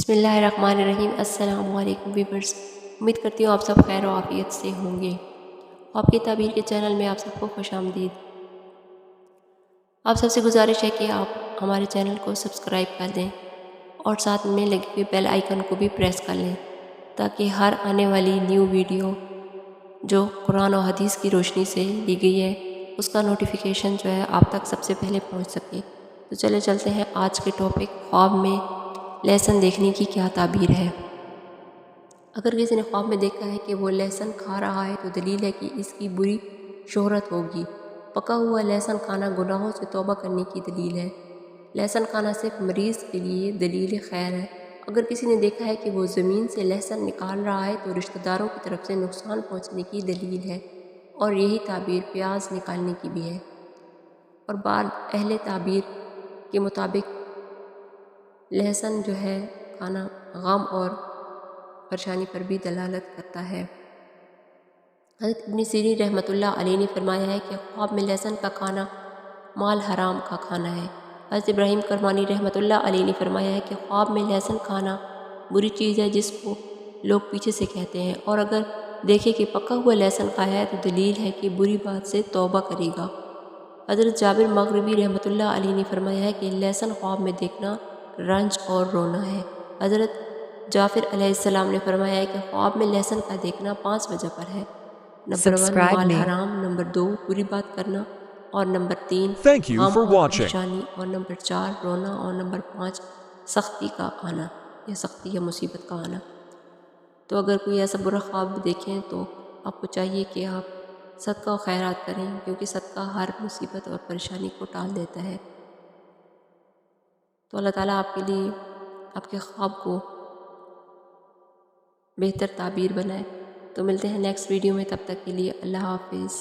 بسم اللہ الرحمن الرحیم۔ السلام علیکم ویورز، امید کرتی ہوں آپ سب خیر و عافیت سے ہوں گے۔ آپ کی تعبیر کے چینل میں آپ سب کو خوش آمدید۔ آپ سب سے گزارش ہے کہ آپ ہمارے چینل کو سبسکرائب کر دیں اور ساتھ میں لگے ہوئے بیل آئیکن کو بھی پریس کر لیں تاکہ ہر آنے والی نیو ویڈیو جو قرآن و حدیث کی روشنی سے لی گئی ہے اس کا نوٹیفیکیشن جو ہے آپ تک سب سے پہلے پہنچ سکے۔ تو چلتے ہیں آج کے ٹاپک، خواب میں لہسن دیکھنے کی کیا تعبیر ہے۔ اگر کسی نے خواب میں دیکھا ہے کہ وہ لہسن کھا رہا ہے تو دلیل ہے کہ اس کی بری شہرت ہوگی۔ پکا ہوا لہسن کھانا گناہوں سے توبہ کرنے کی دلیل ہے۔ لہسن کھانا صرف مریض کے لیے دلیل خیر ہے۔ اگر کسی نے دیکھا ہے کہ وہ زمین سے لہسن نکال رہا ہے تو رشتہ داروں کی طرف سے نقصان پہنچنے کی دلیل ہے، اور یہی تعبیر پیاز نکالنے کی بھی ہے۔ اور بعض اہل تعبیر کے مطابق لہسن جو ہے کھانا غم اور پریشانی پر بھی دلالت کرتا ہے۔ حضرت ابن سیرین رحمۃ اللہ علیہ نے فرمایا ہے کہ خواب میں لہسن کا کھانا مال حرام کا کھانا ہے۔ حضرت ابراہیم کرمانی رحمۃ اللہ علیہ نے فرمایا ہے کہ خواب میں لہسن کھانا بری چیز ہے جس کو لوگ پیچھے سے کہتے ہیں، اور اگر دیکھے کہ پکا ہوا لہسن کھایا ہے تو دلیل ہے کہ بری بات سے توبہ کرے گا۔ حضرت جابر مغربی رحمۃ اللہ علیہ نے فرمایا ہے کہ لہسن خواب میں دیکھنا رنج اور رونا ہے۔ حضرت جعفر علیہ السلام نے فرمایا ہے کہ خواب میں لہسن کا دیکھنا 5 وجہ پر ہے۔ نمبر 1 Subscribe مال me. حرام، نمبر 2 بری بات کرنا، اور نمبر 3 Thank you غم for اور watching. پریشانی، اور نمبر 4 رونا، اور نمبر 5 سختی کا آنا یا سختی یا مصیبت کا آنا۔ تو اگر کوئی ایسا برا خواب دیکھیں تو آپ کو چاہیے کہ آپ صدقہ و خیرات کریں، کیونکہ صدقہ ہر مصیبت اور پریشانی کو ٹال دیتا ہے۔ تو اللہ تعالیٰ آپ کے لیے آپ کے خواب کو بہتر تعبیر بنائے۔ تو ملتے ہیں نیکسٹ ویڈیو میں، تب تک کے لیے اللہ حافظ۔